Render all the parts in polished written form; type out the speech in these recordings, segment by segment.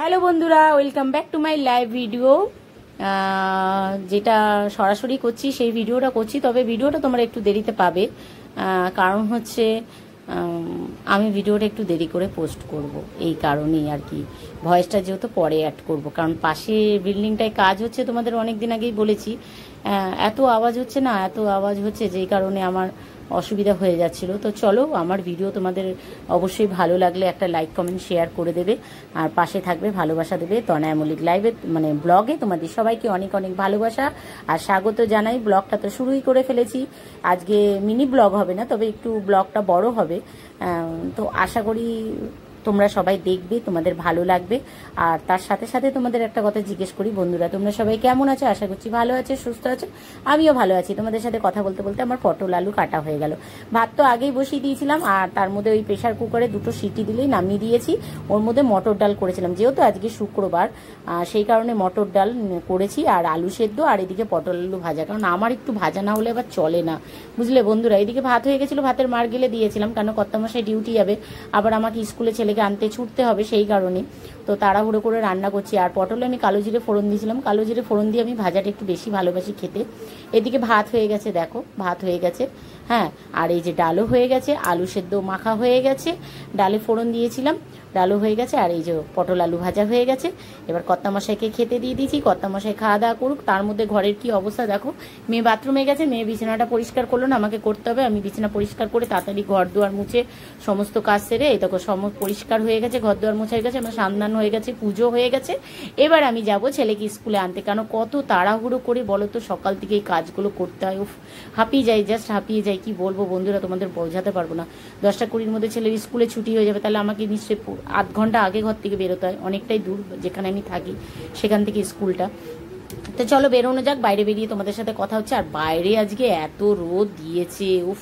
Hello বন্ধুরা, welcome back to my live video. যেটা সরাসরি করছি সেই ভিডিওটা করছি, তবে ভিডিওটা তোমরা একটু দেরিতে পাবে। কারণ হচ্ছে আমি ভিডিওটা একটু দেরি করে পোস্ট করব, এই কারণেই আর কি। ভয়েসটা যেহেতু পরে অ্যাড করব, কারণ পাশে বিল্ডিংটায় কাজ হচ্ছে, তোমাদের অনেক দিন আগেই বলেছি। এত আওয়াজ হচ্ছে না, এত আওয়াজ হচ্ছে যেই কারণে আমার অসুবিধা হয়ে যাচ্ছিল। তো চলো, আমার ভিডিও তোমাদের অবশ্যই ভালো লাগলে একটা লাইক কমেন্ট শেয়ার করে দেবে, আর পাশে থাকবে, ভালোবাসা দেবে। তনয়া মল্লিক লাইভে মানে ব্লগে তোমাদের সবাইকে অনেক অনেক ভালোবাসা আর স্বাগত জানাই। ব্লগটা তো শুরুই করে ফেলেছি। আজকে মিনি ব্লগ হবে না, তবে একটু ব্লগটা বড় হবে। তো আশা করি তোমরা সবাই দেখবে, তোমাদের ভালো লাগবে। আর তার সাথে সাথে তোমাদের একটা কথা জিজ্ঞেস করি, বন্ধুরা তোমরা সবাই কেমন আছো? আশা করছি ভালো আছে, সুস্থ আছো। আমিও ভালো আছি। তোমাদের সাথে কথা বলতে বলতে আমার পটল আলু কাটা হয়ে গেল। ভাত তো আগেই বসিয়ে দিয়েছিলাম, আর তার মধ্যে ওই প্রেশার কুকারে 2টো সিটি দিলেই নামিয়ে দিয়েছি। ওর মধ্যে মটর ডাল করেছিলাম, যেহেতু আজকে শুক্রবার সেই কারণে মটর ডাল করেছি, আর আলু সেদ্ধ, আর এদিকে পটল আলু ভাজা। কারণ আমার একটু ভাজা না হলে আবার চলে না, বুঝলে বন্ধুরা। এদিকে ভাত হয়ে গেছিলো, ভাতের মার গেলে দিয়েছিলাম, কারণ কর্তামশাই ডিউটি যাবে, আবার আমাকে স্কুলে ছেলেকে আনতে ছুটতে হবে, সেই কারণে তো তাড়াহুড়ো করে রান্না করছি। আর পটলে আমি কালো জিরে ফোড়ন দিয়েছিলাম, কালো জিরে ফোড়ন দিয়ে আমি ভাজাটা একটু বেশি ভালোবাসি খেতে। এদিকে ভাত হয়ে গেছে, দেখো ভাত হয়ে গেছে, হ্যাঁ। আর এই যে ডালও হয়ে গেছে, আলু সেদ্ধ মাখা হয়ে গেছে, ডালে ফোড়ন দিয়েছিলাম, ডালও হয়ে গেছে, আর এই যে পটল আলু ভাজা হয়ে গেছে। এবার কর্তামশাইকে খেতে দিয়ে দিয়েছি, কর্তামশাই খাওয়া দাওয়া করুক। তার মধ্যে ঘরের কি অবস্থা দেখো, মেয়ে বাথরুমে গেছে, মেয়ে বিছানাটা পরিষ্কার করলো না, আমাকে করতে হবে। আমি বিছানা পরিষ্কার করে তাড়াতাড়ি ঘর দুয়ার মুছে সমস্ত কাজ সেরে, এই দেখো সমস্ত পরিষ্কার হয়ে গেছে, ঘর দুয়ার মুছে হয়ে গেছে, আমার সান্দান হয়ে গেছে, পুজো হয়ে গেছে। এবার আমি যাব ছেলেকে স্কুলে আনতে, কারণ কত তাড়াহুড়ো করে বলো তো, সকাল থেকে এই কাজগুলো করতে হয়। উফ, হাঁপিয়ে যাই, জাস্ট হাঁপিয়ে যাই। কি বলবো বন্ধুরা, তোমাদের বোঝাতে পারবো না। 10টা 20-র মধ্যে ছেলের স্কুলে ছুটি হয়ে যাবে, তাহলে আমাকে নিশ্চয়ই আধ ঘন্টা আগে ঘর থেকে বেরোতে হয়, অনেকটাই দূর যেখানে আমি থাকি সেখান থেকে স্কুলটা। তো চলো বেরোনো যাক, বাইরে বেরিয়ে তোমাদের সাথে কথা হচ্ছে। আর বাইরে আজকে এত রোদ দিয়েছে, উফ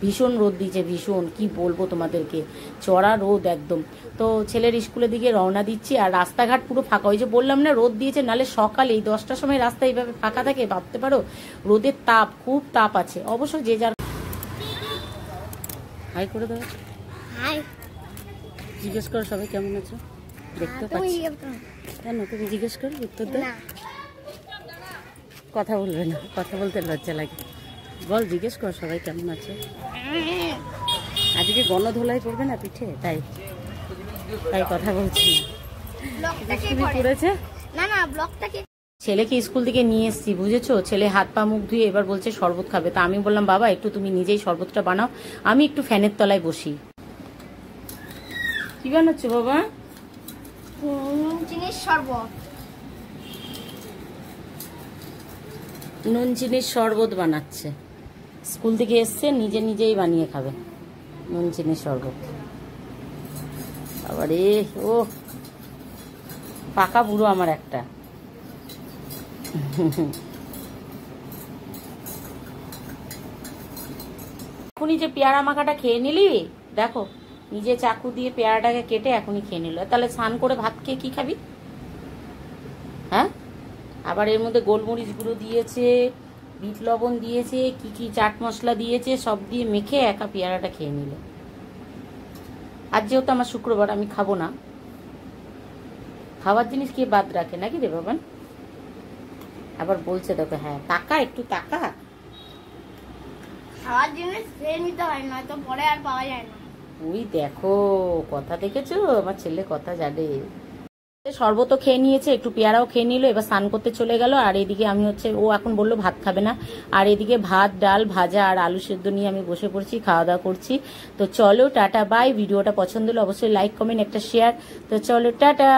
ভীষণ রোদ দিয়েছে, ভীষণ, কি বলবো তোমাদেরকে, চড়া রোদ একদম। তো ছেলের স্কুলের দিকে রওনা দিচ্ছি, আর রাস্তাঘাট পুরো ফাঁকা। ওই যে বললাম না রোদ দিয়েছে, নাহলে সকালে এই 10টার সময় রাস্তা এইভাবে ফাঁকা থাকে, ভাবতে পারো রোদের তাপ, খুব তাপ আছে। অবশ্য যে যার হাই করে দাও, হাই জিজ্ঞেস করো সবাই কেমন আছো, দেখতে পাচ্ছি। কেন তুমি জিজ্ঞেস করো, উত্তর দাও। কথা বলবে না, কথা বলতে লজ্জা লাগে। বল, জিজ্ঞেস কর সবাই কেমন আছে। আজকে গণধোলাই করবে না পিঠে, তাই তাই কথা বলছি না। করেছে না না ব্লগটাকে। ছেলেকে স্কুল থেকে নিয়ে এসছি, বুঝেছো। ছেলে হাত পা মুখ ধুয়ে এবার বলছে শরবত খাবে। তা আমি বললাম বাবা একটু তুমি নিজেই শরবতটা বানাও, আমি একটু ফ্যানের তলায় বসি। কি বানাচ্ছো বাবা? নুন চিনির শরবত, নুন চিনির শরবত বানাচ্ছে। স্কুল থেকে এসছে, নিজে নিজেই বানিয়ে খাবে নুন চিনির শরবত। আবারে ও পাকা বুড়ো আমার একটা। এখনই যে পেয়ারা মাখাটা খেয়ে নিলি, দেখো নিজে চাকু দিয়ে পেয়ারাটাকে কেটে এখনই খেয়ে নিল। তাহলে স্নান করে ভাত খেয়ে কি খাবি? হ্যাঁ, আবার এর মধ্যে গোলমরিচ গুঁড়ো দিয়েছে, বিট লবণ দিয়েছে, কি কি চাট মশলা দিয়েছে, সব দিয়ে মেখে একা পেয়ারাটা খেয়ে নিল। আজ যেহেতু আমার শুক্রবার, আমি খাবো না। খাওয়ার জিনিস কে বাদ রাখে নাকি রে বাবান? আবার বলছে দেখো, হ্যাঁ টাকা একটু টাকা, খাওয়ার জিনিস খেয়ে নিতে হয়, না তো পরে আর পাওয়া যায় না। ওই দেখো, কথা দেখেছো, আমার ছেলে কথা জানে। শরবতও খেয়ে নিয়েছে, একটু পেয়ারাও খেয়ে নিল, এবার স্নান করতে চলে গেল। আর এদিকে আমি হচ্ছে, ও এখন বললো ভাত খাবে না, আর এদিকে ভাত ডাল ভাজা আর আলু সেদ্ধ নিয়ে আমি বসে পড়ছি, খাওয়া দাওয়া করছি। তো চলো টাটা বাই। ভিডিওটা পছন্দ হলে অবশ্যই লাইক কমেন্ট একটা শেয়ার। তো চলো টাটা।